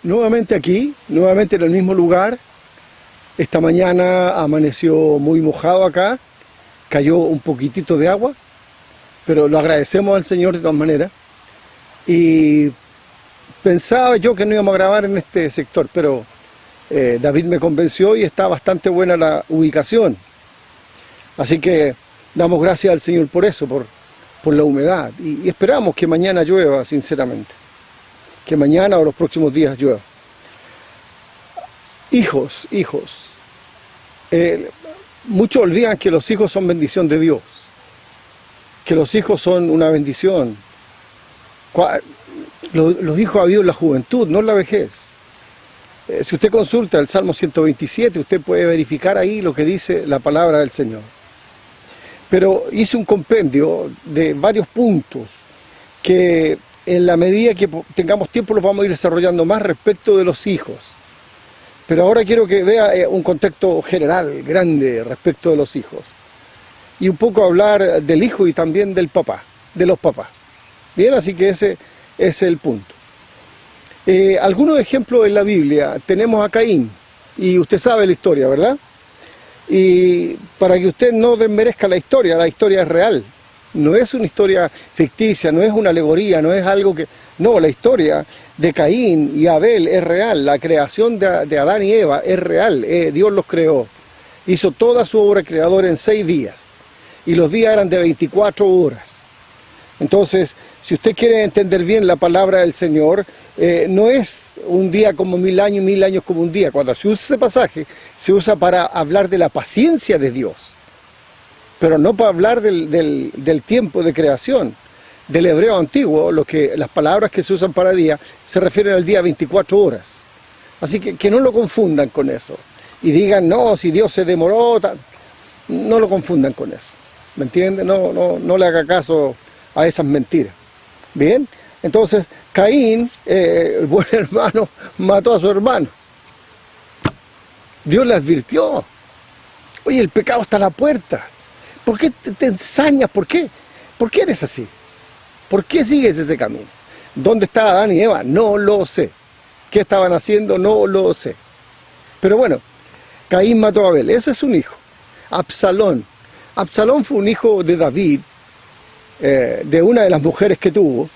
Nuevamente aquí, nuevamente en el mismo lugar. Esta mañana amaneció muy mojado acá, cayó un poquitito de agua, pero lo agradecemos al Señor de todas maneras. Y pensaba yo que no íbamos a grabar en este sector, pero David me convenció y está bastante buena la ubicación. Así que damos gracias al Señor por eso, por la humedad. Y esperamos que mañana llueva, sinceramente. Que mañana o los próximos días llueva. Hijos. Muchos olvidan que los hijos son bendición de Dios. Que los hijos son una bendición. Los hijos habidos en la juventud, no en la vejez. Si usted consulta el Salmo 127, usted puede verificar ahí lo que dice la palabra del Señor. Pero hice un compendio de varios puntos que en la medida que tengamos tiempo los vamos a ir desarrollando más respecto de los hijos. Pero ahora quiero que vea un contexto general, grande, respecto de los hijos. Y un poco hablar del hijo y también del papá, de los papás. Bien, así que ese es el punto. Algunos ejemplos en la Biblia. Tenemos a Caín, y usted sabe la historia, ¿verdad? Y para que usted no desmerezca la historia es real. No es una historia ficticia, no es una alegoría, no es algo que... No, la historia de Caín y Abel es real, la creación de Adán y Eva es real, Dios los creó. Hizo toda su obra creadora en 6 días, y los días eran de 24 horas. Entonces, si usted quiere entender bien la palabra del Señor, no es un día como 1000 años, 1000 años como un día. Cuando se usa ese pasaje, se usa para hablar de la paciencia de Dios, pero no para hablar del tiempo de creación. Del hebreo antiguo, las palabras que se usan para día se refieren al día 24 horas. Así que no lo confundan con eso. Y digan, no, si Dios se demoró, no lo confundan con eso. ¿Me entienden? No le haga caso a esas mentiras. Bien, entonces Caín, el buen hermano, mató a su hermano. Dios le advirtió. Oye, el pecado está a la puerta. ¿Por qué te ensañas? ¿Por qué? ¿Por qué eres así? ¿Por qué sigues ese camino? ¿Dónde está Adán y Eva? No lo sé. ¿Qué estaban haciendo? No lo sé. Pero bueno, Caín mató a Abel. Ese es un hijo. Absalón. Absalón fue un hijo de David, de una de las mujeres que tuvo.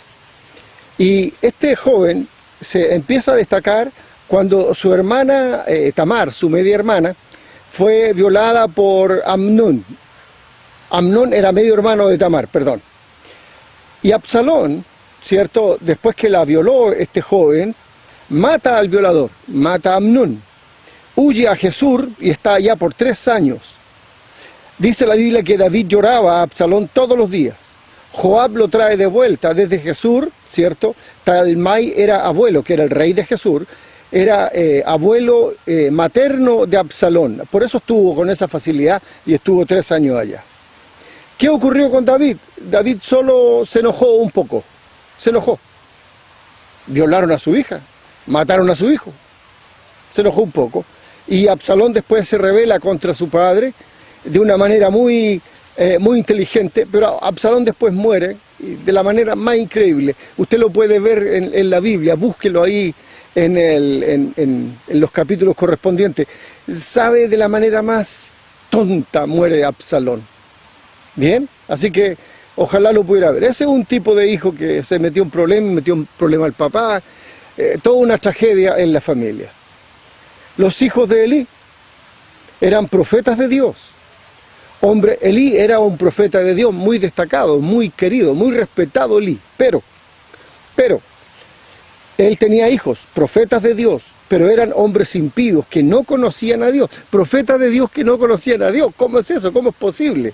Y este joven se empieza a destacar cuando su hermana, Tamar, su media hermana, fue violada por Amnón. Amnón era medio hermano de Tamar, perdón. Y Absalón, ¿cierto?, después que la violó este joven, mata al violador, mata a Amnón, huye a Jesús y está allá por 3 años. Dice la Biblia que David lloraba a Absalón todos los días. Joab lo trae de vuelta desde Jesús, ¿cierto? Talmai era abuelo, que era el rey de Jesús, era abuelo materno de Absalón. Por eso estuvo con esa facilidad y estuvo 3 años allá. ¿Qué ocurrió con David? David solo se enojó un poco, se enojó. Violaron a su hija, mataron a su hijo, se enojó un poco. Y Absalón después se rebela contra su padre de una manera muy inteligente, pero Absalón después muere de la manera más increíble. Usted lo puede ver en la Biblia, búsquelo ahí en los capítulos correspondientes. Sabe de la manera más tonta muere Absalón. Bien, así que ojalá lo pudiera ver. Ese es un tipo de hijo que se metió en problema al papá, toda una tragedia en la familia. Los hijos de Elí eran profetas de Dios. Hombre, Elí era un profeta de Dios muy destacado, muy querido, muy respetado Elí. Pero, él tenía hijos, profetas de Dios, pero eran hombres impíos que no conocían a Dios. Profetas de Dios que no conocían a Dios. ¿Cómo es eso? ¿Cómo es posible?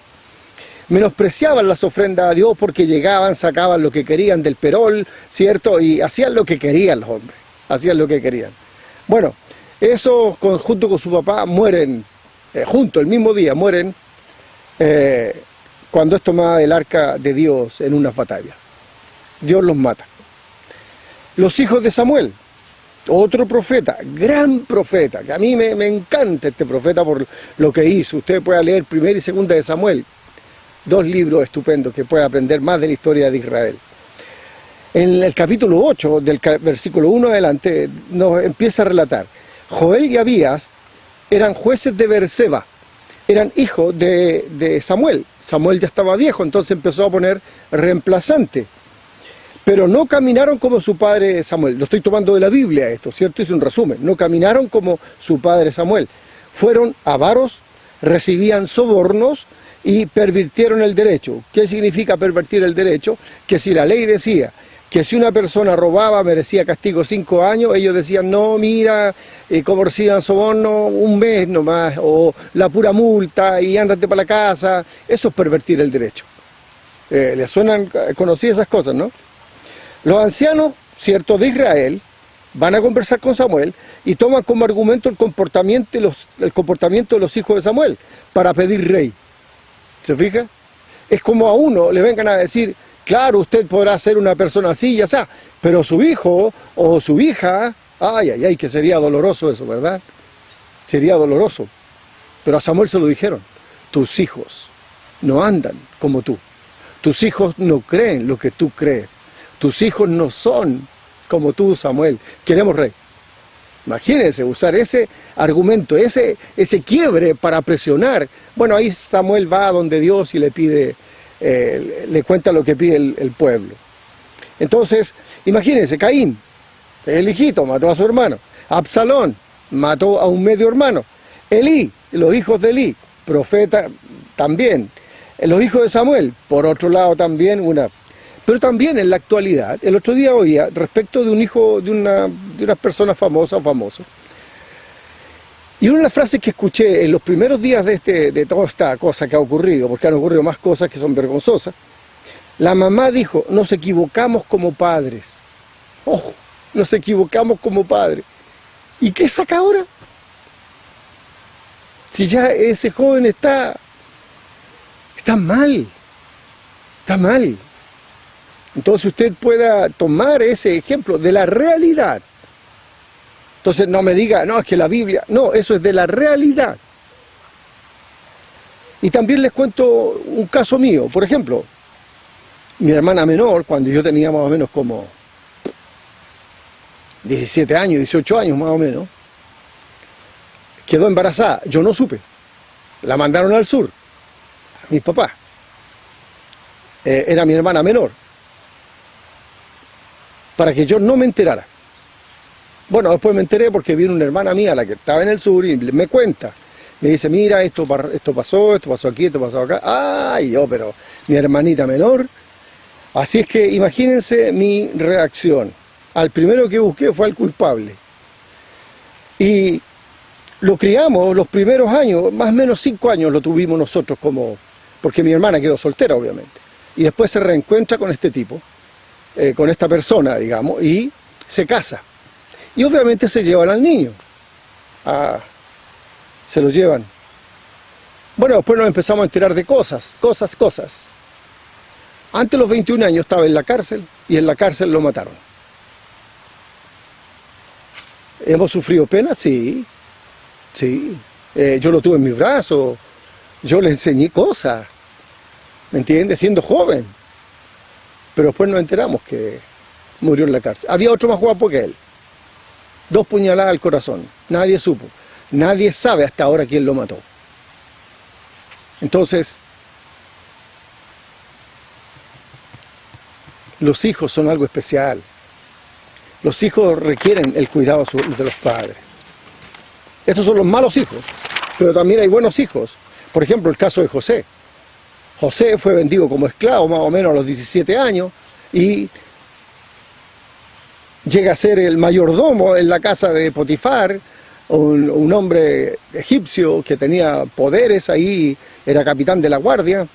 Menospreciaban las ofrendas a Dios porque llegaban, sacaban lo que querían del perol, ¿cierto? Y hacían lo que querían los hombres, hacían lo que querían. Bueno, esos junto con su papá mueren, el mismo día mueren, cuando es tomada el arca de Dios en unas batallas. Dios los mata. Los hijos de Samuel, otro profeta, gran profeta, que a mí me encanta este profeta por lo que hizo. Usted puede leer 1 y 2 de Samuel. 2 libros estupendos que puede aprender más de la historia de Israel. En el capítulo 8, del versículo 1 adelante, nos empieza a relatar. Joel y Abías eran jueces de Beerseba, eran hijos de Samuel. Samuel ya estaba viejo, entonces empezó a poner reemplazante. Pero no caminaron como su padre Samuel. Lo estoy tomando de la Biblia esto, ¿cierto? Es un resumen. No caminaron como su padre Samuel. Fueron avaros, recibían sobornos y pervirtieron el derecho. ¿Qué significa pervertir el derecho? Que si la ley decía que si una persona robaba merecía castigo 5 años, ellos decían, no, mira, como reciban soborno, 1 mes nomás, o la pura multa y ándate para la casa. Eso es pervertir el derecho. ¿Les suenan conocidas esas cosas, no? Los ancianos, ¿cierto?, de Israel van a conversar con Samuel y toman como argumento el comportamiento de los hijos de Samuel para pedir rey. ¿Se fija? Es como a uno le vengan a decir, claro, usted podrá ser una persona así y así, pero su hijo o su hija, ay, ay, ay, que sería doloroso eso, ¿verdad? Sería doloroso. Pero a Samuel se lo dijeron, tus hijos no andan como tú, tus hijos no creen lo que tú crees, tus hijos no son como tú, Samuel, queremos rey. Imagínense usar ese argumento, ese quiebre para presionar. Bueno, ahí Samuel va a donde Dios y le pide, le cuenta lo que pide el pueblo. Entonces, imagínense, Caín, el hijito, mató a su hermano. Absalón mató a un medio hermano. Elí, los hijos de Elí, profeta también. Los hijos de Samuel, por otro lado también una. Pero también en la actualidad, el otro día oía respecto de un hijo de una persona famosa o famoso. Y una de las frases que escuché en los primeros días de toda esta cosa que ha ocurrido, porque han ocurrido más cosas que son vergonzosas, la mamá dijo, nos equivocamos como padres. Ojo, nos equivocamos como padres. ¿Y qué saca ahora? Si ya ese joven está mal, está mal. Entonces usted pueda tomar ese ejemplo de la realidad. Entonces no me diga, no, es que la Biblia, no, eso es de la realidad. Y también les cuento un caso mío, por ejemplo, mi hermana menor, cuando yo tenía más o menos como 17 años, 18 años más o menos, quedó embarazada, yo no supe, la mandaron al sur, a mis papás, era mi hermana menor, para que yo no me enterara. Bueno, después me enteré porque vino una hermana mía, la que estaba en el sur, y me cuenta. Me dice, mira, esto pasó aquí, esto pasó acá. ¡Ay, yo, pero mi hermanita menor! Así es que imagínense mi reacción. Al primero que busqué fue al culpable. Y lo criamos los primeros años, más o menos 5 años lo tuvimos nosotros porque mi hermana quedó soltera, obviamente. Y después se reencuentra con este tipo, con esta persona, digamos, y se casa. Y obviamente se llevan al niño. Se lo llevan. Bueno, después nos empezamos a enterar de cosas. Antes de los 21 años estaba en la cárcel y en la cárcel lo mataron. ¿Hemos sufrido pena? Sí. Yo lo tuve en mis brazos. Yo le enseñé cosas. ¿Me entiendes? Siendo joven. Pero después nos enteramos que murió en la cárcel. Había otro más guapo que él. 2 puñaladas al corazón. Nadie supo. Nadie sabe hasta ahora quién lo mató. Entonces, los hijos son algo especial. Los hijos requieren el cuidado de los padres. Estos son los malos hijos, pero también hay buenos hijos. Por ejemplo, el caso de José. José fue vendido como esclavo más o menos a los 17 años y llega a ser el mayordomo en la casa de Potifar, un hombre egipcio que tenía poderes ahí, era capitán de la guardia.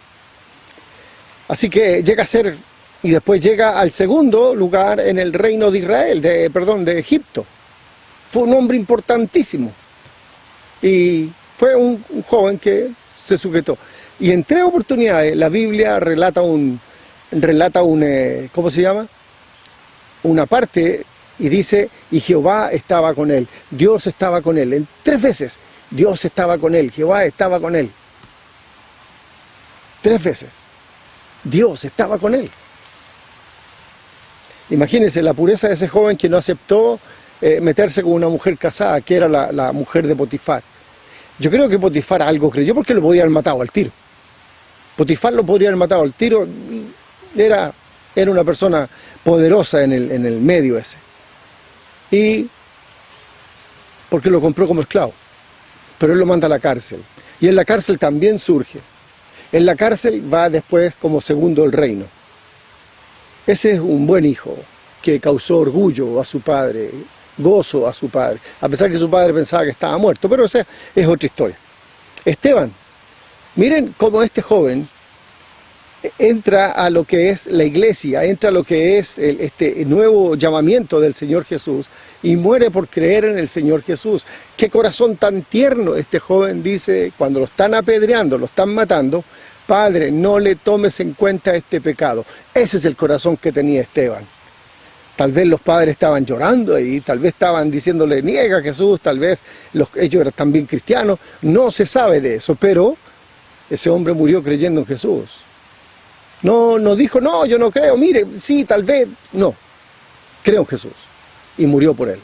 Así que llega a ser, y después llega al segundo lugar en el reino de Israel, de Egipto. Fue un hombre importantísimo. Y fue un joven que se sujetó. Y en 3 oportunidades la Biblia relata ¿cómo se llama? Una parte y dice, y Jehová estaba con él, Dios estaba con él. En 3 veces, Dios estaba con él, Jehová estaba con él. 3 veces, Dios estaba con él. Imagínense la pureza de ese joven que no aceptó meterse con una mujer casada, que era la mujer de Potifar. Yo creo que Potifar algo creyó porque lo podía haber matado al tiro. Potifar lo podría haber matado al tiro, era una persona poderosa en el medio ese. Y porque lo compró como esclavo. Pero él lo manda a la cárcel. Y en la cárcel también surge. En la cárcel va después como segundo el reino. Ese es un buen hijo que causó orgullo a su padre, gozo a su padre, a pesar que su padre pensaba que estaba muerto, pero esa es otra historia. Esteban, miren cómo este joven entra a lo que es la iglesia, entra a lo que es este nuevo llamamiento del Señor Jesús y muere por creer en el Señor Jesús. Qué corazón tan tierno este joven dice, cuando lo están apedreando, lo están matando: Padre, no le tomes en cuenta este pecado. Ese es el corazón que tenía Esteban. Tal vez los padres estaban llorando ahí, tal vez estaban diciéndole niega a Jesús, tal vez ellos eran también cristianos, no se sabe de eso, pero ese hombre murió creyendo en Jesús. No dijo, no, yo no creo, mire, sí, tal vez, no, creo en Jesús y murió por él.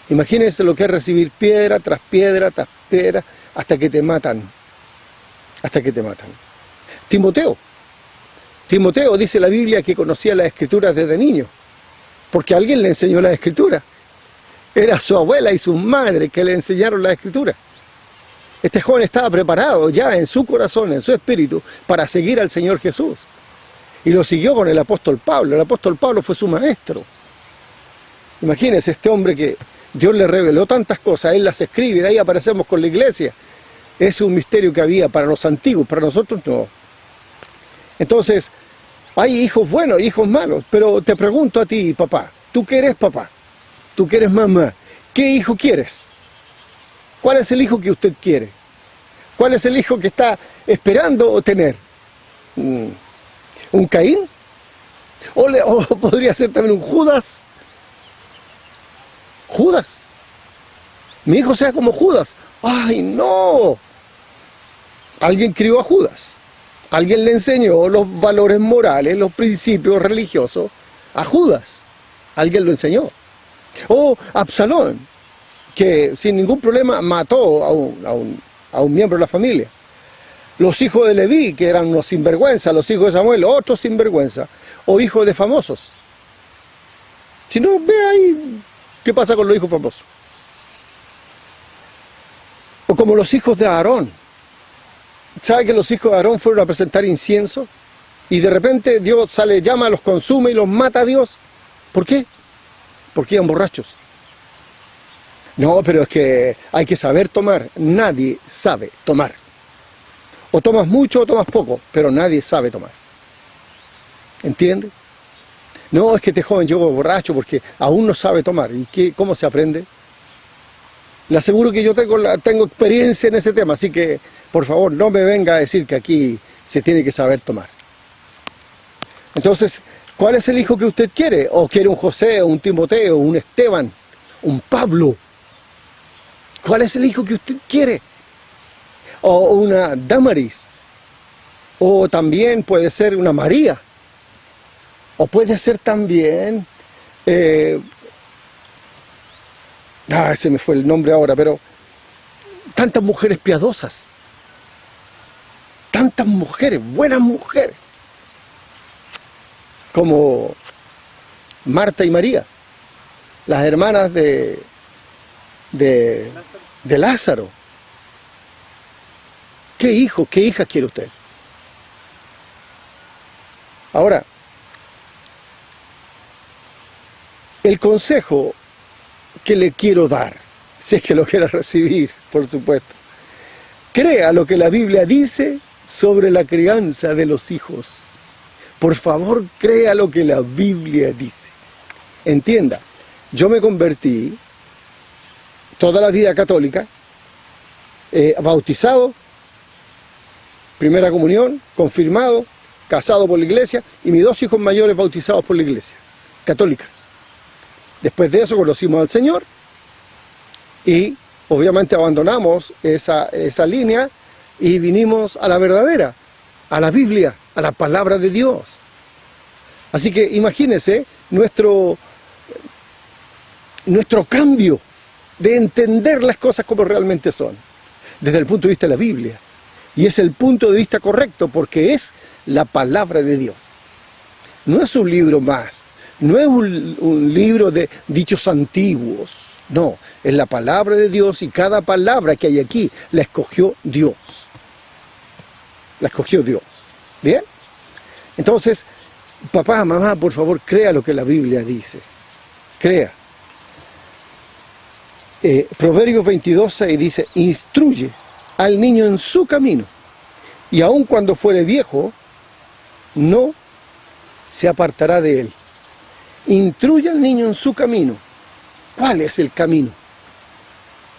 Imagínense lo que es recibir piedra tras piedra tras piedra hasta que te matan, Timoteo dice la Biblia que conocía las Escrituras desde niño, porque alguien le enseñó las Escrituras. Era su abuela y su madre que le enseñaron las Escrituras. Este joven estaba preparado ya en su corazón, en su espíritu, para seguir al Señor Jesús. Y lo siguió con el apóstol Pablo. El apóstol Pablo fue su maestro. Imagínense este hombre que Dios le reveló tantas cosas, él las escribe, y de ahí aparecemos con la iglesia. Ese es un misterio que había para los antiguos, para nosotros no. Entonces, hay hijos buenos, hijos malos, pero te pregunto a ti, papá, tú que eres papá, tú que eres mamá, ¿qué hijo quieres? ¿Cuál es el hijo que usted quiere? ¿Cuál es el hijo que está esperando tener? ¿Un Caín? ¿O podría ser también un Judas? ¿Judas? Mi hijo sea como Judas. ¡Ay, no! Alguien crió a Judas. Alguien le enseñó los valores morales, los principios religiosos a Judas. Alguien lo enseñó. O Absalón, que sin ningún problema mató a un miembro de la familia. Los hijos de Leví, que eran unos sinvergüenza, los hijos de Samuel, otros sinvergüenza, o hijos de famosos. Si no, ve ahí qué pasa con los hijos famosos. O como los hijos de Aarón. ¿Sabe que los hijos de Aarón fueron a presentar incienso? Y de repente Dios sale, llama, los consume y los mata a Dios. ¿Por qué? Porque iban borrachos. No, pero es que hay que saber tomar. Nadie sabe tomar. O tomas mucho o tomas poco, pero nadie sabe tomar. ¿Entiende? No, es que este joven llegó borracho porque aún no sabe tomar. ¿Y cómo se aprende? Le aseguro que yo tengo experiencia en ese tema, así que, por favor, no me venga a decir que aquí se tiene que saber tomar. Entonces, ¿cuál es el hijo que usted quiere? ¿O quiere un José, un Timoteo, un Esteban, un Pablo? ¿Cuál es el hijo que usted quiere? O una Damaris, o también puede ser una María, o puede ser también, se me fue el nombre ahora, pero tantas mujeres piadosas, tantas mujeres, buenas mujeres, como Marta y María, las hermanas de Lázaro. ¿Qué hijo, qué hija quiere usted? Ahora, el consejo que le quiero dar, si es que lo quiera recibir, por supuesto, crea lo que la Biblia dice sobre la crianza de los hijos. Por favor, crea lo que la Biblia dice. Entienda, yo me convertí toda la vida católica, bautizado, primera comunión, confirmado, casado por la iglesia, y mis dos hijos mayores bautizados por la iglesia católica. Después de eso conocimos al Señor y obviamente abandonamos esa línea y vinimos a la verdadera, a la Biblia, a la palabra de Dios. Así que imagínense nuestro cambio de entender las cosas como realmente son, desde el punto de vista de la Biblia. Y es el punto de vista correcto, porque es la palabra de Dios. No es un libro más, no es un libro de dichos antiguos, no, es la palabra de Dios, y cada palabra que hay aquí la escogió Dios. La escogió Dios. ¿Bien? Entonces, papá, mamá, por favor, crea lo que la Biblia dice. Crea. Proverbios 22:6 dice: instruye al niño en su camino, y aun cuando fuere viejo, no se apartará de él. Instruye al niño en su camino. ¿Cuál es el camino?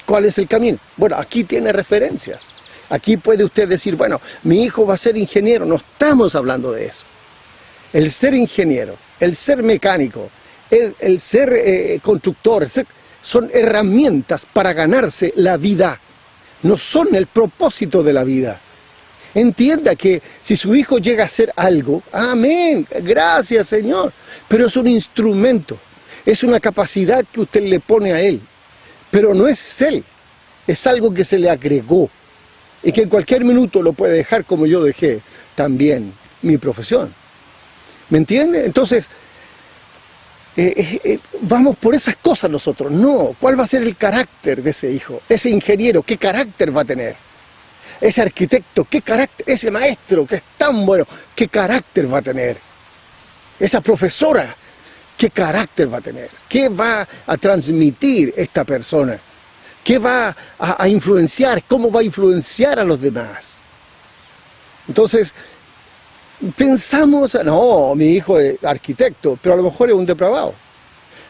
¿Cuál es el camino? Bueno, aquí tiene referencias. Aquí puede usted decir, bueno, mi hijo va a ser ingeniero. No estamos hablando de eso. El ser ingeniero, el ser mecánico, el ser constructor, son herramientas para ganarse la vida. No son el propósito de la vida. Entienda que si su hijo llega a hacer algo, amén, gracias Señor, pero es un instrumento, es una capacidad que usted le pone a él, pero no es él, es algo que se le agregó y que en cualquier minuto lo puede dejar, como yo dejé también mi profesión. ¿Me entiende? Entonces, vamos por esas cosas nosotros. No, ¿cuál va a ser el carácter de ese hijo? Ese ingeniero, ¿qué carácter va a tener? Ese arquitecto, ¿qué carácter? Ese maestro que es tan bueno, ¿qué carácter va a tener? Esa profesora, ¿qué carácter va a tener? ¿Qué va a transmitir esta persona? ¿Qué va a influenciar? ¿Cómo va a influenciar a los demás? Entonces, pensamos, no, mi hijo es arquitecto, pero a lo mejor es un depravado.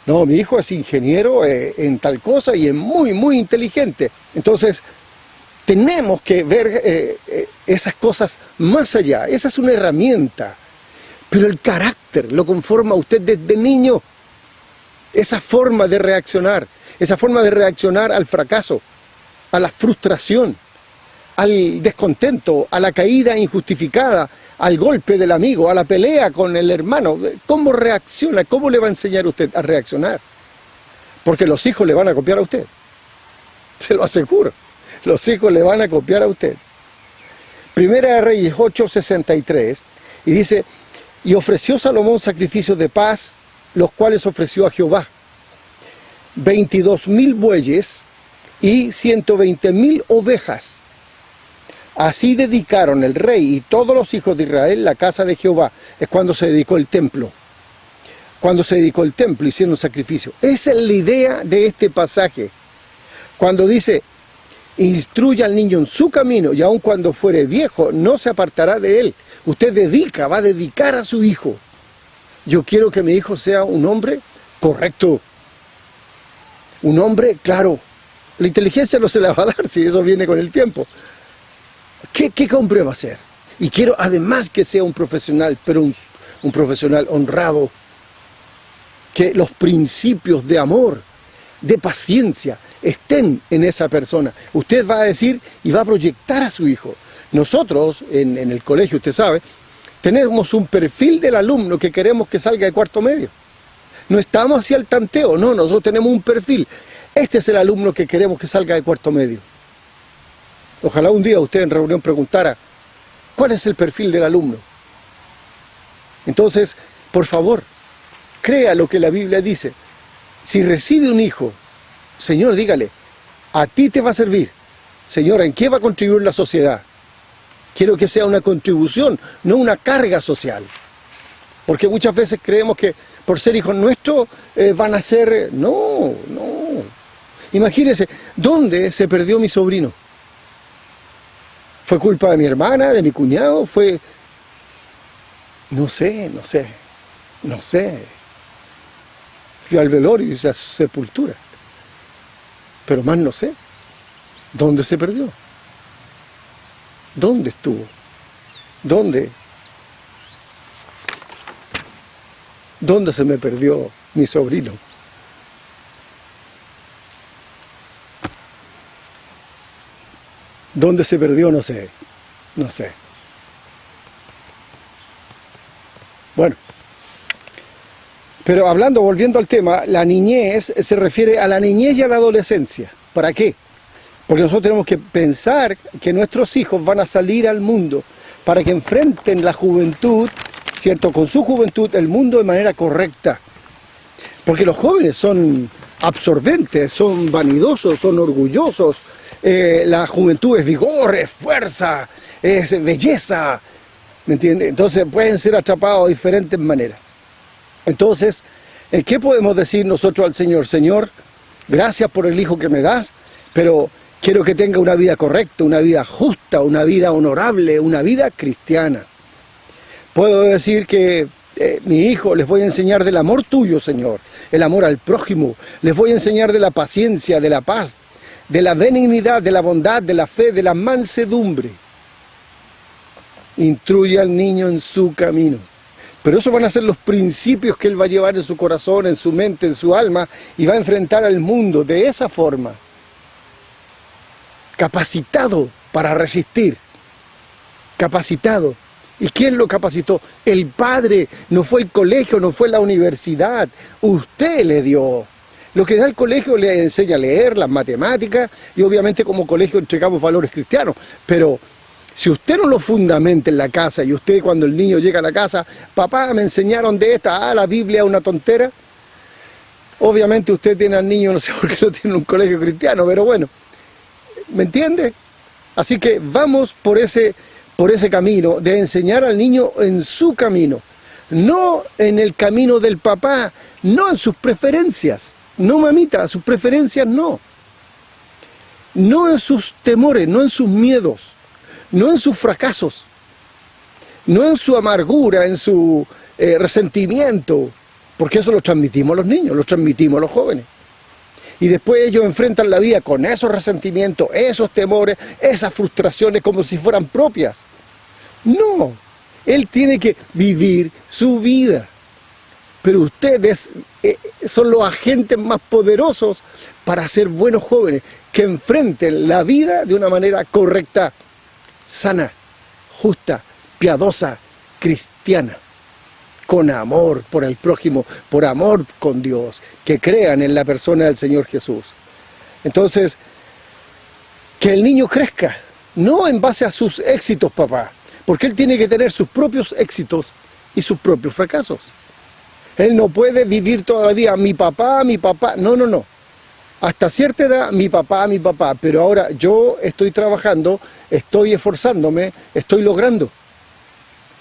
No, mi hijo es ingeniero en tal cosa y es muy, muy inteligente. Entonces, tenemos que ver esas cosas más allá. Esa es una herramienta. Pero el carácter lo conforma usted desde niño. Esa forma de reaccionar al fracaso, a la frustración, al descontento, a la caída injustificada, al golpe del amigo, a la pelea con el hermano. ¿Cómo reacciona? ¿Cómo le va a enseñar usted a reaccionar? Porque los hijos le van a copiar a usted. Se lo aseguro. Los hijos le van a copiar a usted. Primera de Reyes 8:63, y dice: y ofreció Salomón sacrificios de paz, los cuales ofreció a Jehová 22,000 bueyes y 120,000 ovejas. Así dedicaron el rey y todos los hijos de Israel la casa de Jehová. Es cuando se dedicó el templo. Cuando se dedicó el templo hicieron un sacrificio. Esa es la idea de este pasaje. Cuando dice: instruya al niño en su camino, y aun cuando fuere viejo, no se apartará de él. Usted va a dedicar a su hijo. Yo quiero que mi hijo sea un hombre correcto. Un hombre claro. La inteligencia no se la va a dar si eso viene con el tiempo. ¿Qué hombre va a ser? Y quiero además que sea un profesional, pero un profesional honrado. Que los principios de amor, de paciencia, estén en esa persona. Usted va a decir y va a proyectar a su hijo. Nosotros, en el colegio, usted sabe, tenemos un perfil del alumno que queremos que salga de cuarto medio. No estamos hacia el tanteo, no, nosotros tenemos un perfil. Este es el alumno que queremos que salga de cuarto medio. Ojalá un día usted en reunión preguntara, ¿cuál es el perfil del alumno? Entonces, por favor, crea lo que la Biblia dice. Si recibe un hijo, Señor, dígale, a ti te va a servir. Señor, ¿en qué va a contribuir la sociedad? Quiero que sea una contribución, no una carga social. Porque muchas veces creemos que por ser hijos nuestros van a ser... No. Imagínense, ¿dónde se perdió mi sobrino? ¿Fue culpa de mi hermana, de mi cuñado? ¿Fue...? No sé. Fui al velorio y a su sepultura. Pero más no sé. ¿Dónde se perdió? ¿Dónde estuvo? ¿Dónde se me perdió mi sobrino? ¿Dónde se perdió? No sé. Bueno, Pero hablando, volviendo al tema, la niñez se refiere a la niñez y a la adolescencia. ¿Para qué? Porque nosotros tenemos que pensar que nuestros hijos van a salir al mundo para que enfrenten la juventud, ¿cierto? Con su juventud, el mundo de manera correcta. Porque los jóvenes son absorbentes, son vanidosos, son orgullosos. La juventud es vigor, es fuerza, es belleza, ¿me entiende? Entonces pueden ser atrapados de diferentes maneras. Entonces, ¿qué podemos decir nosotros al Señor? Señor, gracias por el hijo que me das, pero quiero que tenga una vida correcta, una vida justa, una vida honorable, una vida cristiana. Puedo decir que mi hijo, les voy a enseñar del amor tuyo, Señor, el amor al prójimo, les voy a enseñar de la paciencia, de la paz, de la benignidad, de la bondad, de la fe, de la mansedumbre. Instruye al niño en su camino. Pero esos van a ser los principios que él va a llevar en su corazón, en su mente, en su alma, y va a enfrentar al mundo de esa forma. Capacitado para resistir. Capacitado. ¿Y quién lo capacitó? El Padre. No fue el colegio, no fue la universidad. Usted le dio. Lo que da el colegio le enseña a leer, las matemáticas, y obviamente como colegio entregamos valores cristianos. Pero si usted no lo fundamenta en la casa, y usted cuando el niño llega a la casa, papá, me enseñaron de esta, la Biblia es una tontera. Obviamente usted tiene al niño, no sé por qué lo tiene en un colegio cristiano, pero bueno, ¿me entiende? Así que vamos por ese camino de enseñar al niño en su camino, no en el camino del papá, no en sus preferencias. No, mamita, sus preferencias no. No en sus temores, no en sus miedos, no en sus fracasos, no en su amargura, en su resentimiento, porque eso lo transmitimos a los niños, lo transmitimos a los jóvenes. Y después ellos enfrentan la vida con esos resentimientos, esos temores, esas frustraciones como si fueran propias. No, él tiene que vivir su vida. Pero ustedes son los agentes más poderosos para ser buenos jóvenes, que enfrenten la vida de una manera correcta, sana, justa, piadosa, cristiana, con amor por el prójimo, por amor con Dios, que crean en la persona del Señor Jesús. Entonces, que el niño crezca, no en base a sus éxitos, papá, porque él tiene que tener sus propios éxitos y sus propios fracasos. Él no puede vivir toda la vida, mi papá, no, no, no. Hasta cierta edad, mi papá, pero ahora yo estoy trabajando, estoy esforzándome, estoy logrando.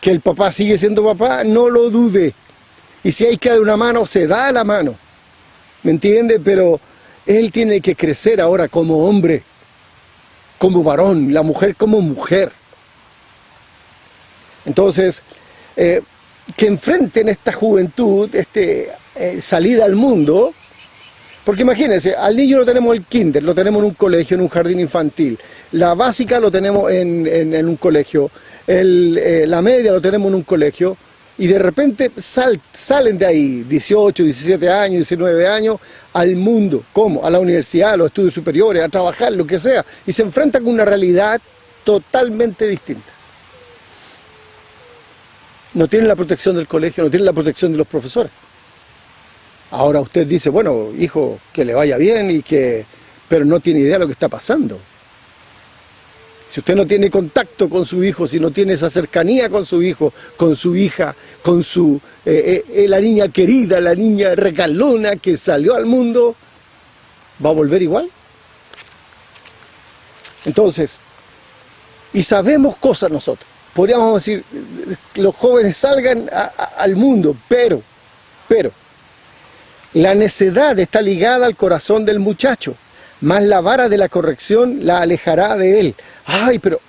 Que el papá sigue siendo papá, no lo dude. Y si hay que dar una mano, se da la mano. ¿Me entiende? Pero él tiene que crecer ahora como hombre, como varón, la mujer como mujer. Entonces, que enfrenten esta juventud, salida al mundo, porque imagínense, al niño lo tenemos en el kinder, lo tenemos en un colegio, en un jardín infantil, la básica lo tenemos en un colegio, la media lo tenemos en un colegio, y de repente salen de ahí 18, 17 años, 19 años al mundo. ¿Cómo? A la universidad, a los estudios superiores, a trabajar, lo que sea, y se enfrentan con una realidad totalmente distinta. No tienen la protección del colegio, no tienen la protección de los profesores. Ahora usted dice, bueno, hijo, que le vaya bien, pero no tiene idea de lo que está pasando. Si usted no tiene contacto con su hijo, si no tiene esa cercanía con su hijo, con su hija, con la niña querida, la niña recalona que salió al mundo, ¿va a volver igual? Entonces, y sabemos cosas nosotros. Podríamos decir, los jóvenes salgan al mundo, pero, la necedad está ligada al corazón del muchacho, más la vara de la corrección la alejará de él. Ay, pero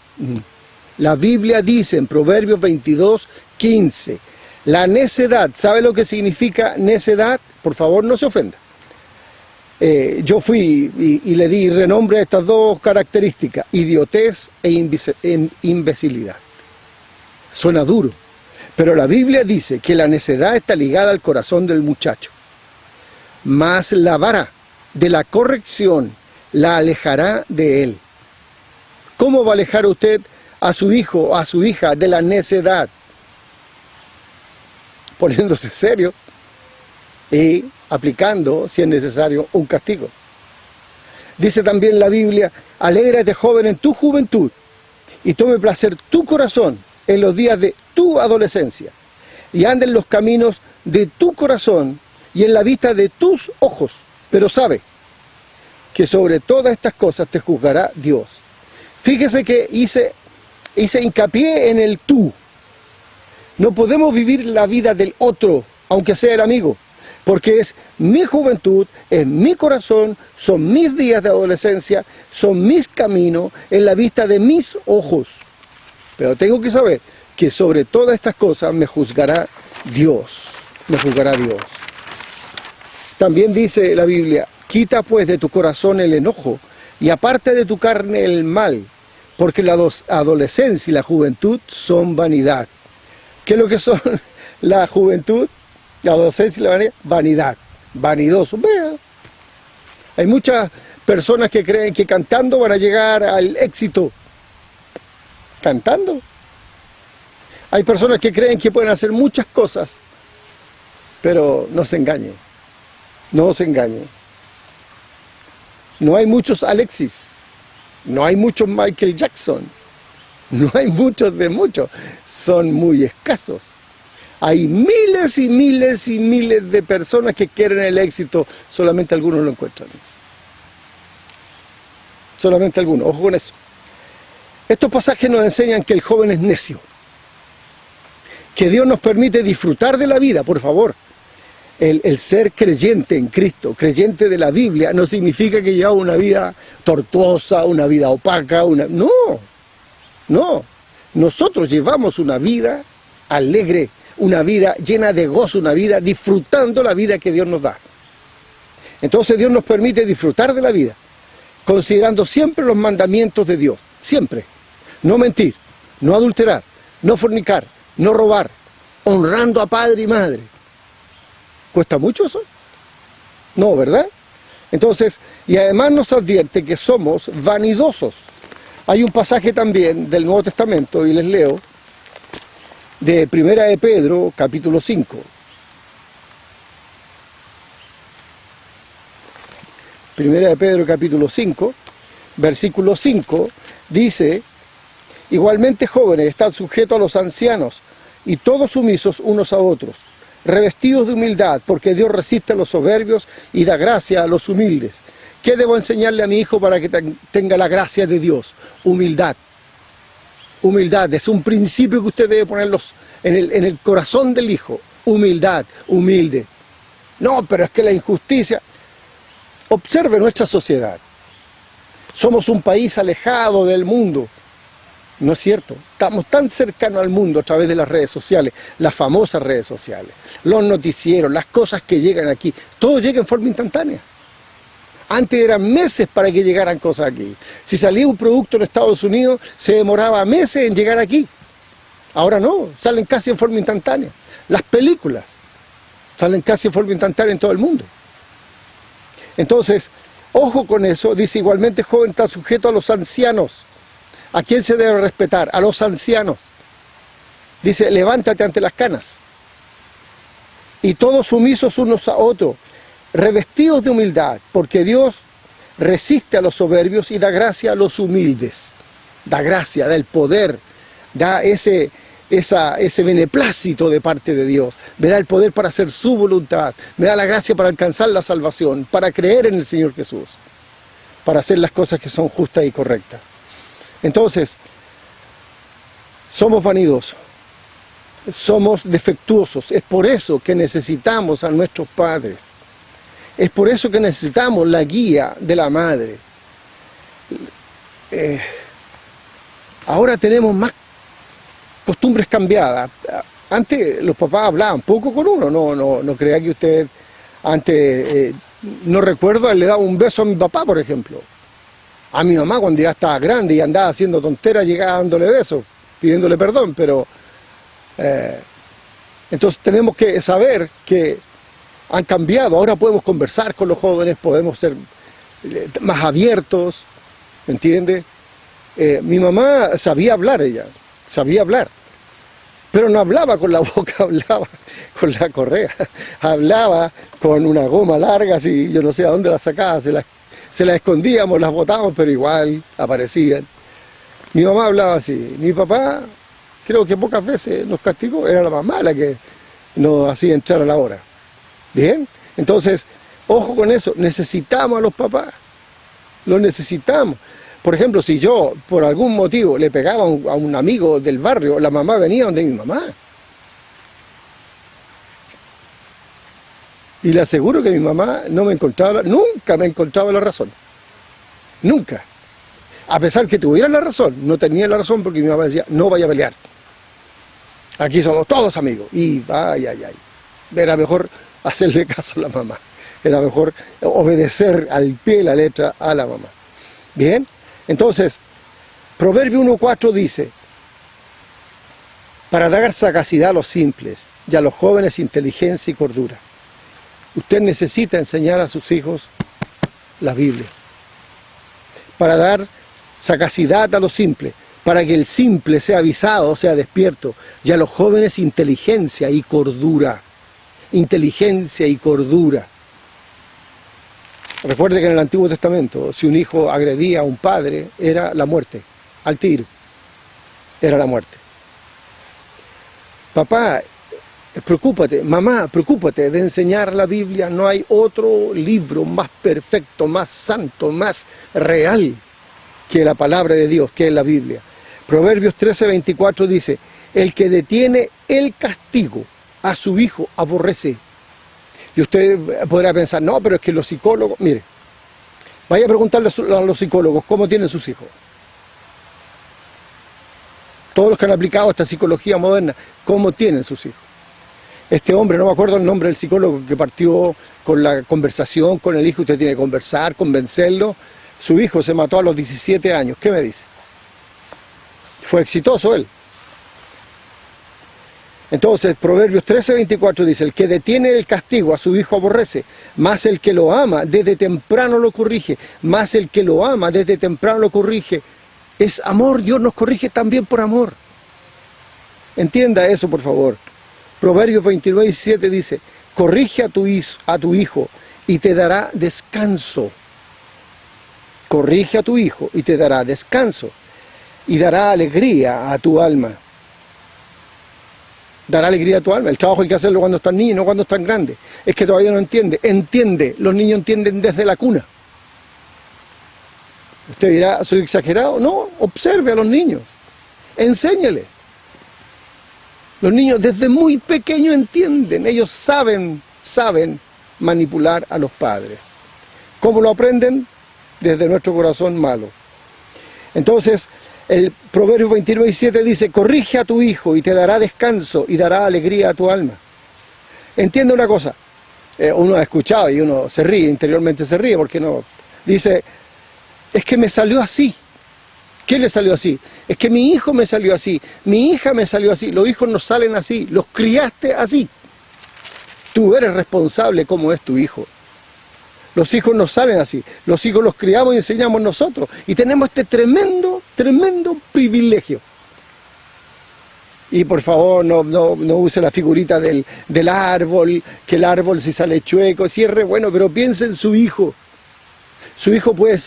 la Biblia dice en Proverbios 22:15, la necedad, ¿sabe lo que significa necedad? Por favor, no se ofenda. Yo fui y le di renombre a estas dos características, idiotez e imbecilidad. Suena duro, pero la Biblia dice que la necedad está ligada al corazón del muchacho, mas la vara de la corrección la alejará de él. ¿Cómo va a alejar usted a su hijo o a su hija de la necedad? Poniéndose serio. y aplicando, si es necesario, un castigo. Dice también la Biblia, alégrate joven en tu juventud y tome placer tu corazón en los días de tu adolescencia y anda en los caminos de tu corazón y en la vista de tus ojos, pero sabe que sobre todas estas cosas te juzgará Dios. Fíjese que hice hincapié en el tú. No podemos vivir la vida del otro, aunque sea el amigo, porque es mi juventud, es mi corazón, son mis días de adolescencia, son mis caminos en la vista de mis ojos. Pero tengo que saber que sobre todas estas cosas me juzgará Dios, me juzgará Dios. También dice la Biblia, quita pues de tu corazón el enojo y aparte de tu carne el mal, porque la adolescencia y la juventud son vanidad. ¿Qué es lo que son la juventud, la adolescencia y la vanidad? Vanidad, vanidoso. Vea, hay muchas personas que creen que cantando van a llegar al éxito. Cantando. Hay personas que creen que pueden hacer muchas cosas, pero no se engañen, no se engañen. No hay muchos Alexis, no hay muchos Michael Jackson, no hay muchos de muchos, son muy escasos. Hay miles y miles y miles de personas que quieren el éxito, solamente algunos lo encuentran. Solamente algunos, ojo con eso. Estos pasajes nos enseñan que el joven es necio, que Dios nos permite disfrutar de la vida, por favor. El ser creyente en Cristo, creyente de la Biblia, no significa que lleva una vida tortuosa, una vida opaca, no. No, nosotros llevamos una vida alegre, una vida llena de gozo, una vida disfrutando la vida que Dios nos da. Entonces Dios nos permite disfrutar de la vida, considerando siempre los mandamientos de Dios, siempre. No mentir, no adulterar, no fornicar, no robar, honrando a padre y madre. ¿Cuesta mucho eso? No, ¿verdad? Entonces, y además nos advierte que somos vanidosos. Hay un pasaje también del Nuevo Testamento, y les leo, de Primera de Pedro, capítulo 5. Primera de Pedro, capítulo 5, versículo 5, dice, igualmente jóvenes, estad sujetos a los ancianos, y todos sumisos unos a otros, revestidos de humildad, porque Dios resiste a los soberbios y da gracia a los humildes. ¿Qué debo enseñarle a mi hijo para que tenga la gracia de Dios? Humildad. Humildad, es un principio que usted debe poner en el corazón del hijo. Humildad, humilde. No, pero es que la injusticia... Observe nuestra sociedad. Somos un país alejado del mundo. No es cierto. Estamos tan cercanos al mundo a través de las redes sociales, las famosas redes sociales, los noticieros, las cosas que llegan aquí. Todo llega en forma instantánea. Antes eran meses para que llegaran cosas aquí. Si salía un producto en Estados Unidos, se demoraba meses en llegar aquí. Ahora no, salen casi en forma instantánea. Las películas salen casi en forma instantánea en todo el mundo. Entonces, ojo con eso, dice igualmente joven está sujeto a los ancianos. ¿A quién se debe respetar? A los ancianos. Dice, levántate ante las canas. Y todos sumisos unos a otros, revestidos de humildad, porque Dios resiste a los soberbios y da gracia a los humildes. Da gracia, da el poder, da ese beneplácito de parte de Dios. Me da el poder para hacer su voluntad, me da la gracia para alcanzar la salvación, para creer en el Señor Jesús, para hacer las cosas que son justas y correctas. Entonces, somos vanidosos, somos defectuosos, es por eso que necesitamos a nuestros padres. Es por eso que necesitamos la guía de la madre. Ahora tenemos más costumbres cambiadas. Antes los papás hablaban poco con uno, no crea que usted antes, no recuerdo, le daba un beso a mi papá, por ejemplo. A mi mamá cuando ya estaba grande y andaba haciendo tonteras, llegaba dándole besos, pidiéndole perdón, pero entonces tenemos que saber que han cambiado. Ahora podemos conversar con los jóvenes, podemos ser más abiertos, ¿me entiende? Mi mamá sabía hablar, ella sabía hablar, Pero no hablaba con la boca, hablaba con la correa, hablaba con una goma larga, así, yo no sé a dónde la sacaba, se la escondíamos, las botábamos, pero igual aparecían. Mi mamá hablaba así, mi papá creo que pocas veces nos castigó, era la mamá la que nos hacía entrar a la hora. ¿Bien? Entonces, ojo con eso, necesitamos a los papás, los necesitamos. Por ejemplo, si yo por algún motivo le pegaba a un amigo del barrio, la mamá venía donde mi mamá. Y le aseguro que mi mamá no me encontraba, nunca me encontraba la razón. Nunca. A pesar que tuviera la razón, no tenía la razón porque mi mamá decía, no vaya a pelear. Aquí somos todos amigos. Y ay. Era mejor hacerle caso a la mamá. Era mejor obedecer al pie de la letra a la mamá. Bien, entonces, Proverbio 1:4 dice, para dar sagacidad a los simples y a los jóvenes inteligencia y cordura. Usted necesita enseñar a sus hijos la Biblia. Para dar sagacidad a los simples, para que el simple sea avisado, sea despierto, y a los jóvenes inteligencia y cordura. Inteligencia y cordura. Recuerde que en el Antiguo Testamento, si un hijo agredía a un padre, era la muerte, al tiro, era la muerte. Papá, preocúpate, mamá, preocúpate de enseñar la Biblia, no hay otro libro más perfecto, más santo, más real que la palabra de Dios, que es la Biblia. Proverbios 13:24 dice, el que detiene el castigo a su hijo aborrece. Y usted podrá pensar, no, pero es que los psicólogos, mire, vaya a preguntarle a los psicólogos cómo tienen sus hijos. Todos los que han aplicado esta psicología moderna, cómo tienen sus hijos. Este hombre, no me acuerdo el nombre del psicólogo que partió con la conversación con el hijo, usted tiene que conversar, convencerlo. Su hijo se mató a los 17 años, ¿qué me dice? Fue exitoso él. Entonces, Proverbios 13:24 dice, el que detiene el castigo a su hijo aborrece, más el que lo ama desde temprano lo corrige, más el que lo ama desde temprano lo corrige. Es amor, Dios nos corrige también por amor. Entienda eso, por favor. Proverbios 29:7 dice, corrige a tu hijo y te dará descanso. Corrige a tu hijo y te dará descanso y dará alegría a tu alma. Dará alegría a tu alma. El trabajo hay que hacerlo cuando están niños, no cuando están grandes. Es que todavía no entiende. Entiende. Los niños entienden desde la cuna. Usted dirá, ¿soy exagerado? No, observe a los niños. Enséñeles. Los niños desde muy pequeños entienden. Ellos saben manipular a los padres. ¿Cómo lo aprenden? Desde nuestro corazón malo. Entonces, el Proverbio 29:7 dice, corrige a tu hijo y te dará descanso y dará alegría a tu alma. Entiende una cosa, uno ha escuchado y uno se ríe, interiormente se ríe, porque no, dice, es que me salió así. ¿Qué le salió así? Es que mi hijo me salió así, mi hija me salió así, los hijos no salen así, los criaste así. Tú eres responsable como es tu hijo. Los hijos no salen así, los hijos los criamos y enseñamos nosotros. Y tenemos este tremendo privilegio. Y por favor, no use la figurita del árbol, que el árbol si sale chueco, si es re bueno, pero piense en su hijo. Su hijo puede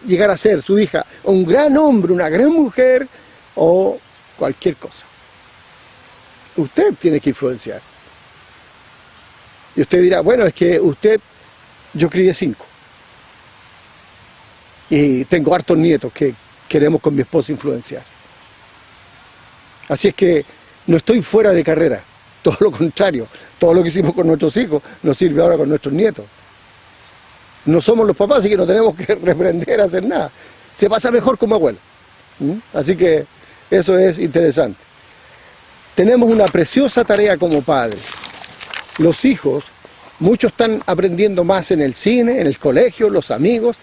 llegar a ser, su hija, un gran hombre, una gran mujer, o cualquier cosa. Usted tiene que influenciar. Y usted dirá, bueno, es que yo crié 5. Y tengo hartos nietos que queremos con mi esposa influenciar. Así es que no estoy fuera de carrera, todo lo contrario. Todo lo que hicimos con nuestros hijos nos sirve ahora con nuestros nietos. No somos los papás, así que no tenemos que reprender, hacer nada. Se pasa mejor como abuelo. Así que eso es interesante. Tenemos una preciosa tarea como padres. Los hijos, muchos están aprendiendo más en el cine, en el colegio, los amigos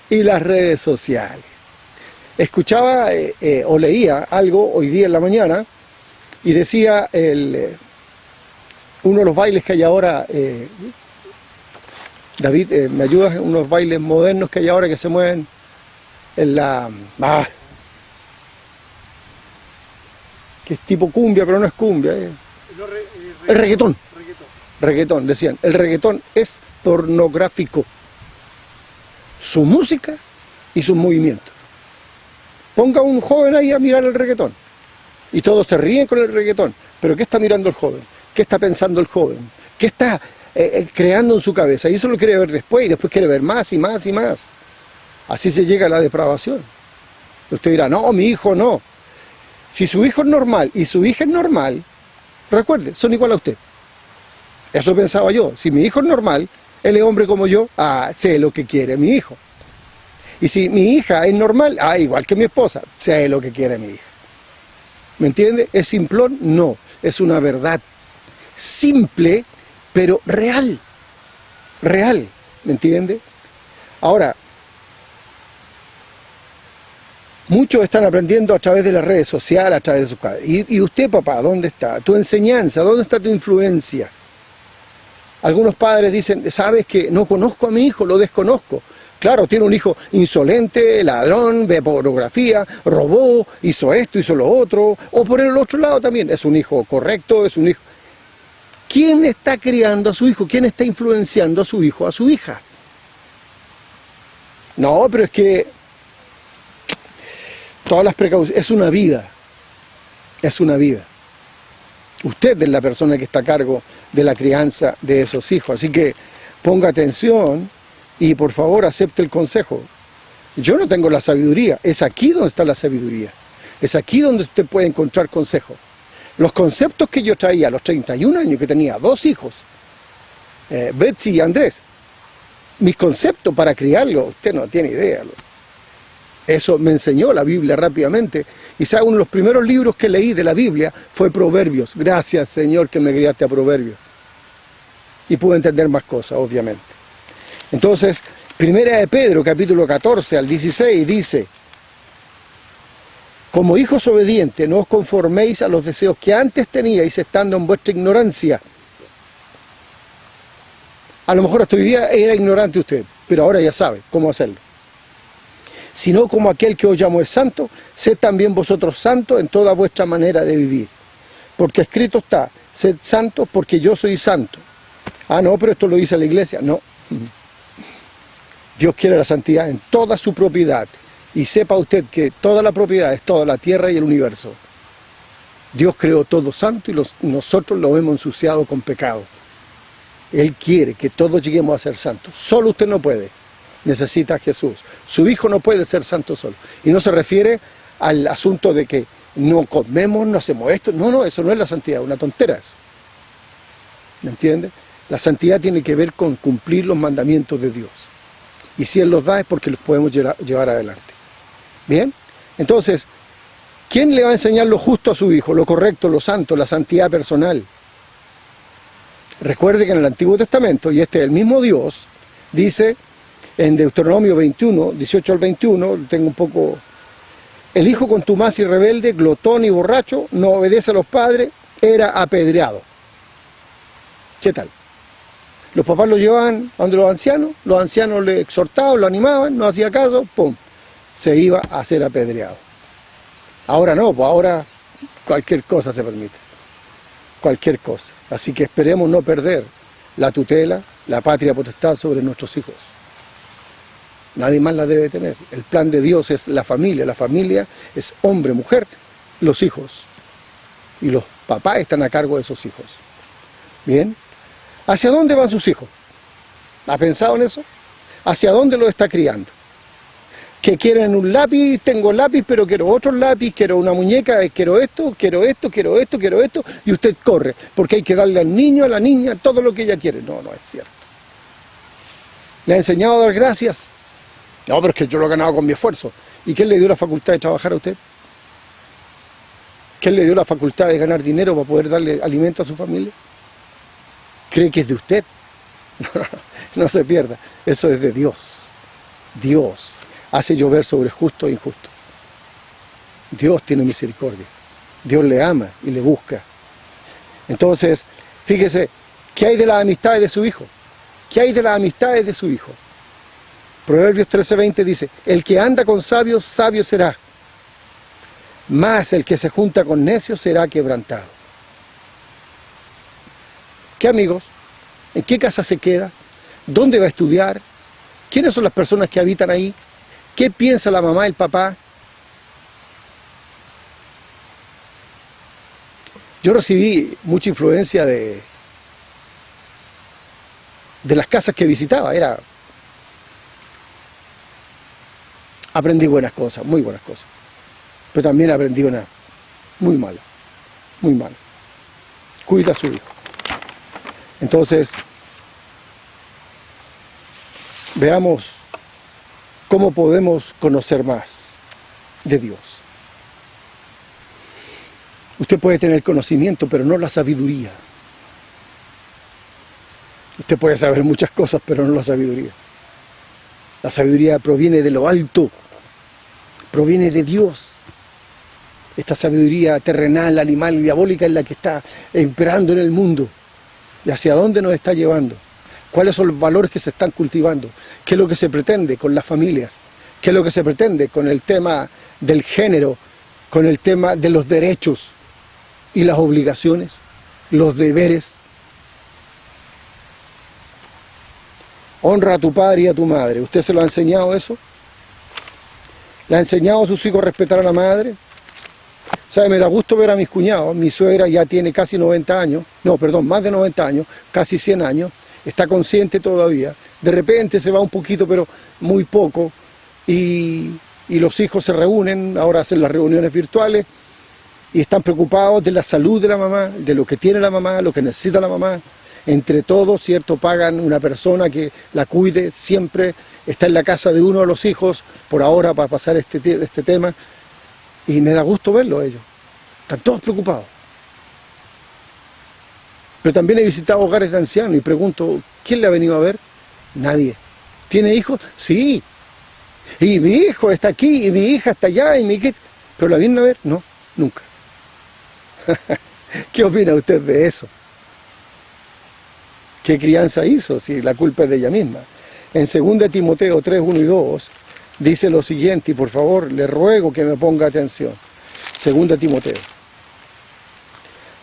y las redes sociales. Escuchaba o leía algo hoy día en la mañana y decía uno de los bailes que hay ahora, David, ¿me ayudas? Unos bailes modernos que hay ahora que se mueven en la... que es tipo cumbia, pero no es cumbia. Es reggaetón. Reggaetón, decían. El reggaetón es pornográfico. Su música y sus movimientos. Ponga a un joven ahí a mirar el reggaetón. Y todos se ríen con el reggaetón. Pero ¿qué está mirando el joven? ¿Qué está pensando el joven? ¿Qué está creando en su cabeza? Y eso lo quiere ver después, y después quiere ver más y más y más. Así se llega a la depravación. Usted dirá, no, mi hijo no. Si su hijo es normal y su hija es normal, recuerde, son igual a usted. Eso pensaba yo. Si mi hijo es normal, él es hombre como yo, sé lo que quiere mi hijo. Y si mi hija es normal, igual que mi esposa, sé lo que quiere mi hija. ¿Me entiende? ¿Es simplón? No, es una verdad simple, pero real. Real, ¿me entiende? Ahora, muchos están aprendiendo a través de las redes sociales, a través de sus padres. ¿Y usted, papá, dónde está? Tu enseñanza, ¿dónde está tu influencia? Algunos padres dicen, ¿sabes que no conozco a mi hijo, lo desconozco? Claro, tiene un hijo insolente, ladrón, ve pornografía, robó, hizo esto, hizo lo otro. O por el otro lado también, es un hijo correcto, es un hijo... ¿Quién está criando a su hijo? ¿Quién está influenciando a su hijo, a su hija? No, pero es que todas las precauciones, es una vida. Es una vida. Usted es la persona que está a cargo de la crianza de esos hijos. Así que ponga atención y por favor acepte el consejo. Yo no tengo la sabiduría. Es aquí donde está la sabiduría. Es aquí donde usted puede encontrar consejo. Los conceptos que yo traía a los 31 años, que tenía 2 hijos, Betsy y Andrés, mis conceptos para criarlo, usted no tiene idea. Eso me enseñó la Biblia rápidamente. Y sabe, uno de los primeros libros que leí de la Biblia fue Proverbios. Gracias, Señor, que me criaste a Proverbios. Y pude entender más cosas, obviamente. Entonces, Primera de Pedro, capítulo 14 al 16, dice: como hijos obedientes, no os conforméis a los deseos que antes teníais estando en vuestra ignorancia. A lo mejor hasta hoy día era ignorante usted, pero ahora ya sabe cómo hacerlo. Sino como aquel que os llamó es santo, sed también vosotros santos en toda vuestra manera de vivir. Porque escrito está, sed santos porque yo soy santo. No, pero esto lo dice la iglesia. No. Dios quiere la santidad en toda su propiedad. Y sepa usted que toda la propiedad es toda la tierra y el universo. Dios creó todo santo y nosotros lo hemos ensuciado con pecado. Él quiere que todos lleguemos a ser santos. Solo usted no puede. Necesita a Jesús. Su hijo no puede ser santo solo. Y no se refiere al asunto de que no comemos, no hacemos esto. No, eso no es la santidad, una tontera eso. ¿Me entiende? La santidad tiene que ver con cumplir los mandamientos de Dios. Y si Él los da es porque los podemos llevar adelante. ¿Bien? Entonces, ¿quién le va a enseñar lo justo a su hijo? Lo correcto, lo santo, la santidad personal. Recuerde que en el Antiguo Testamento, y este es el mismo Dios, dice en Deuteronomio 21, 18 al 21, tengo un poco... El hijo contumaz y rebelde, glotón y borracho, no obedece a los padres, era apedreado. ¿Qué tal? Los papás lo llevaban a donde los ancianos le exhortaban, lo animaban, no hacía caso, ¡pum!, se iba a ser apedreado. Ahora no, pues ahora cualquier cosa se permite. Cualquier cosa. Así que esperemos no perder la tutela, la patria potestad sobre nuestros hijos. Nadie más la debe tener. El plan de Dios es la familia es hombre, mujer, los hijos. Y los papás están a cargo de esos hijos. ¿Bien? ¿Hacia dónde van sus hijos? ¿Ha pensado en eso? ¿Hacia dónde los está criando? Que quieren un lápiz, tengo lápiz, pero quiero otro lápiz, quiero una muñeca, quiero esto, y usted corre, porque hay que darle al niño, a la niña, todo lo que ella quiere. No es cierto. ¿Le ha enseñado a dar gracias? No, pero es que yo lo he ganado con mi esfuerzo. ¿Y quién le dio la facultad de trabajar a usted? ¿Quién le dio la facultad de ganar dinero para poder darle alimento a su familia? ¿Cree que es de usted? No se pierda, eso es de Dios. Dios hace llover sobre justo e injusto. Dios tiene misericordia. Dios le ama y le busca. Entonces, fíjese, ¿qué hay de las amistades de su hijo? ¿Qué hay de las amistades de su hijo? Proverbios 13:20 dice, el que anda con sabios, sabio será. mas el que se junta con necios será quebrantado. ¿Qué amigos? ¿En qué casa se queda? ¿Dónde va a estudiar? ¿Quiénes son las personas que habitan ahí? ¿Qué piensa la mamá y el papá? Yo recibí mucha influencia de las casas que visitaba. Aprendí buenas cosas, muy buenas cosas. Pero también aprendí una muy mala, muy mala. Cuida a su hijo. Entonces, veamos cómo podemos conocer más de Dios. Usted puede tener conocimiento, pero no la sabiduría. Usted puede saber muchas cosas, pero no la sabiduría. La sabiduría proviene de lo alto, proviene de Dios. Esta sabiduría terrenal, animal y diabólica es la que está imperando en el mundo. ¿Y hacia dónde nos está llevando? ¿Cuáles son los valores que se están cultivando? ¿Qué es lo que se pretende con las familias? ¿Qué es lo que se pretende con el tema del género? Con el tema de los derechos y las obligaciones, los deberes. Honra a tu padre y a tu madre. ¿Usted se lo ha enseñado eso? ¿Le ha enseñado a sus hijos a respetar a la madre? ¿Sabe? Me da gusto ver a mis cuñados. Mi suegra ya tiene casi 90 años. No, perdón, más de 90 años. Casi 100 años. Está consciente todavía. De repente se va un poquito, pero muy poco. Y los hijos se reúnen. Ahora hacen las reuniones virtuales. Y están preocupados de la salud de la mamá, de lo que tiene la mamá, lo que necesita la mamá. Entre todos, ¿cierto? Pagan una persona que la cuide siempre. Está en la casa de uno de los hijos, por ahora, para pasar este tema. Y me da gusto verlo a ellos. Están todos preocupados. Pero también he visitado hogares de ancianos y pregunto, ¿quién le ha venido a ver? Nadie. ¿Tiene hijos? Sí. Y mi hijo está aquí, y mi hija está allá, y ¿pero la vienen a ver? No, nunca. ¿Qué opina usted de eso? ¿Qué crianza hizo si la culpa es de ella misma? En 2 Timoteo 3, 1 y 2 dice lo siguiente, y por favor le ruego que me ponga atención. 2 Timoteo,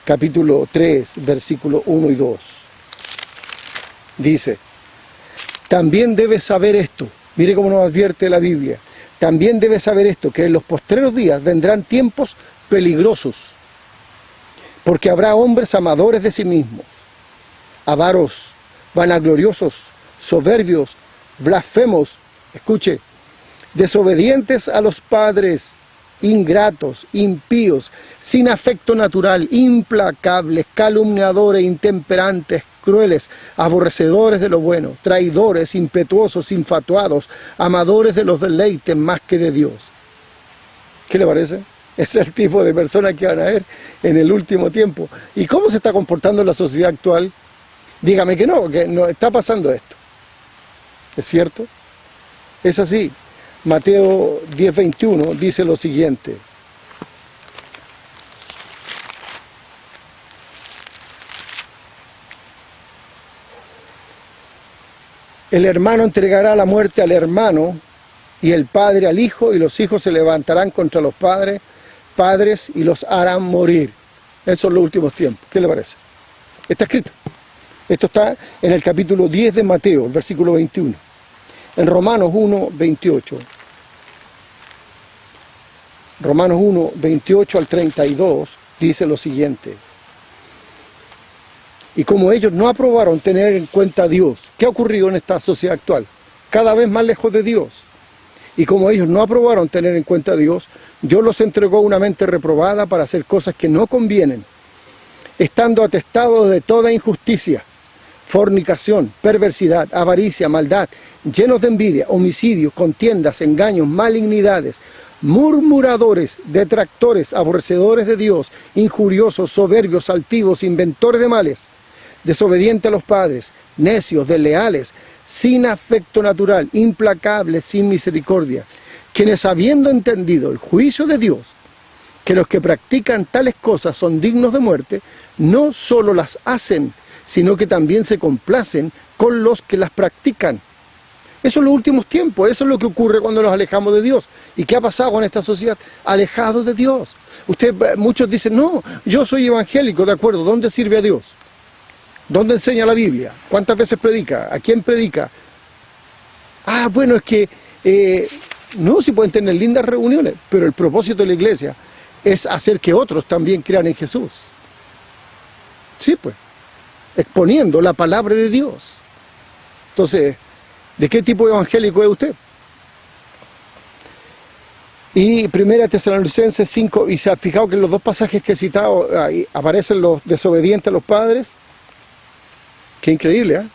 capítulo 3, versículo 1 y 2. Dice, también debes saber esto, mire cómo nos advierte la Biblia, también debes saber esto, que en los postreros días vendrán tiempos peligrosos, porque habrá hombres amadores de sí mismos, avaros, vanagloriosos, soberbios, blasfemos, escuche, desobedientes a los padres, ingratos, impíos, sin afecto natural, implacables, calumniadores, intemperantes, crueles, aborrecedores de lo bueno, traidores, impetuosos, infatuados, amadores de los deleites más que de Dios. ¿Qué le parece? Ese es el tipo de personas que van a ver en el último tiempo. ¿Y cómo se está comportando la sociedad actual? Dígame que no está pasando esto. ¿Es cierto? Es así. Mateo 10:21 dice lo siguiente. El hermano entregará la muerte al hermano, y el padre al hijo, y los hijos se levantarán contra los padres y los harán morir. Esos son los últimos tiempos. ¿Qué le parece? Está escrito. Esto está en el capítulo 10 de Mateo, el versículo 21. En Romanos 1:28. Romanos 1:28 al 32 dice lo siguiente. Y como ellos no aprobaron tener en cuenta a Dios, ¿qué ha ocurrido en esta sociedad actual? Cada vez más lejos de Dios. Y como ellos no aprobaron tener en cuenta a Dios, Dios los entregó una mente reprobada para hacer cosas que no convienen, estando atestados de toda injusticia, fornicación, perversidad, avaricia, maldad, llenos de envidia, homicidios, contiendas, engaños, malignidades, murmuradores, detractores, aborrecedores de Dios, injuriosos, soberbios, altivos, inventores de males, desobedientes a los padres, necios, desleales, sin afecto natural, implacables, sin misericordia, quienes habiendo entendido el juicio de Dios, que los que practican tales cosas son dignos de muerte, no solo las hacen, sino que también se complacen con los que las practican. Eso en los últimos tiempos, eso es lo que ocurre cuando nos alejamos de Dios. ¿Y qué ha pasado con esta sociedad? Alejados de Dios. Muchos dicen, no, yo soy evangélico, de acuerdo, ¿dónde sirve a Dios? ¿Dónde enseña la Biblia? ¿Cuántas veces predica? ¿A quién predica? Ah, bueno, es que no, si pueden tener lindas reuniones, pero el propósito de la iglesia es hacer que otros también crean en Jesús. Sí, pues, exponiendo la palabra de Dios. Entonces, ¿de qué tipo de evangélico es usted? Y 1 Tesalonicenses 5, y se ha fijado que en los dos pasajes que he citado ahí aparecen los desobedientes a los padres. Qué increíble, ¿eh?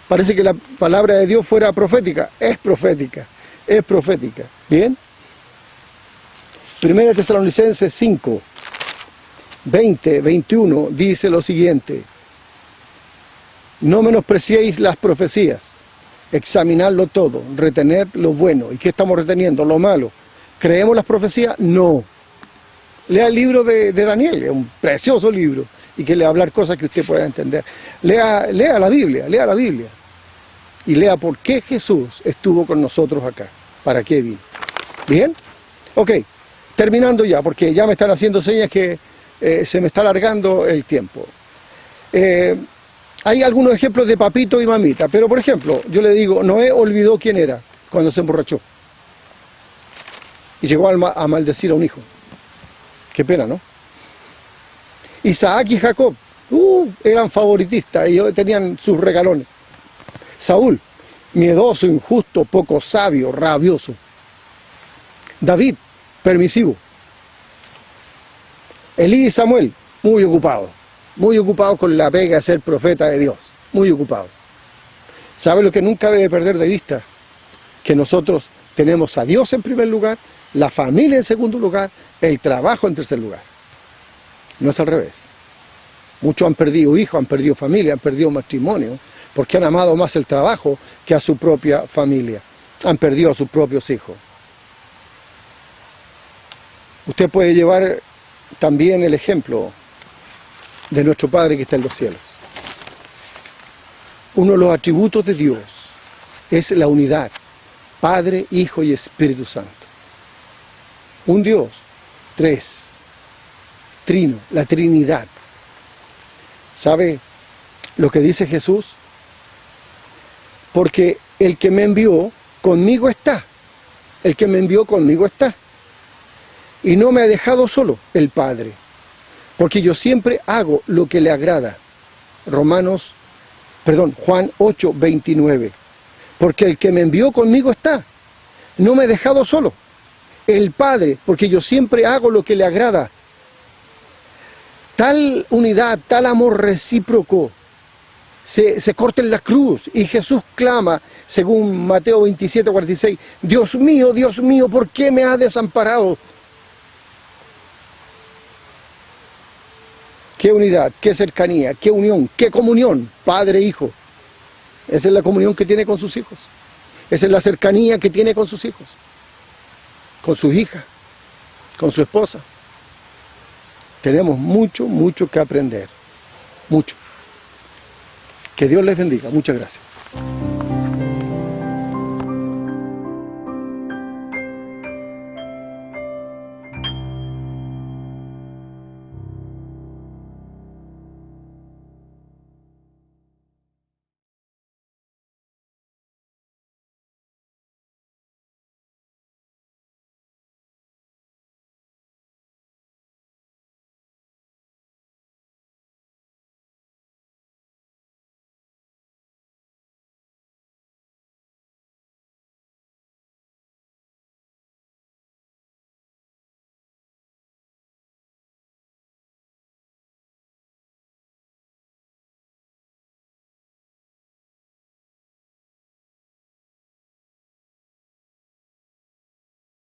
Parece que la palabra de Dios fuera profética. Es profética, es profética. ¿Bien? 1 Tesalonicenses 5, 20, 21 dice lo siguiente: no menospreciéis las profecías, examinadlo todo, retened lo bueno. ¿Y qué estamos reteniendo? Lo malo. ¿Creemos las profecías? No. Lea el libro de Daniel, es un precioso libro, y que le va a hablar cosas que usted pueda entender. Lea la Biblia, y lea por qué Jesús estuvo con nosotros acá, para qué vino. ¿Bien? Ok, terminando ya, porque ya me están haciendo señas que se me está alargando el tiempo. Hay algunos ejemplos de papito y mamita, pero por ejemplo, yo le digo, Noé olvidó quién era cuando se emborrachó y llegó a maldecir a un hijo. Qué pena, ¿no? Isaac y Jacob eran favoritistas, ellos tenían sus regalones. Saúl, miedoso, injusto, poco sabio, rabioso. David, permisivo. Elí y Samuel, muy ocupados con la pega de ser profeta de Dios, muy ocupados. ¿Sabe lo que nunca debe perder de vista? Que nosotros tenemos a Dios en primer lugar, la familia en segundo lugar, el trabajo en tercer lugar. No es al revés. Muchos han perdido hijos, han perdido familia, han perdido matrimonio, porque han amado más el trabajo que a su propia familia. Han perdido a sus propios hijos. Usted puede llevar también el ejemplo de nuestro Padre que está en los cielos. Uno de los atributos de Dios es la unidad, Padre, Hijo y Espíritu Santo. Un Dios, tres, trino, la Trinidad. ¿Sabe lo que dice Jesús? Porque el que me envió, conmigo está. El que me envió, conmigo está. Y no me ha dejado solo, el Padre. Porque yo siempre hago lo que le agrada. Juan 8, 29. Porque el que me envió, conmigo está. No me ha dejado solo, el Padre, porque yo siempre hago lo que le agrada. Tal unidad, tal amor recíproco se corta en la cruz, y Jesús clama, según Mateo 27, 46, Dios mío, ¿por qué me has desamparado? Qué unidad, qué cercanía, qué unión, qué comunión, Padre e Hijo. Esa es la comunión que tiene con sus hijos. Esa es la cercanía que tiene con sus hijos, con sus hijas, con su esposa. Tenemos mucho que aprender. Mucho. Que Dios les bendiga. Muchas gracias.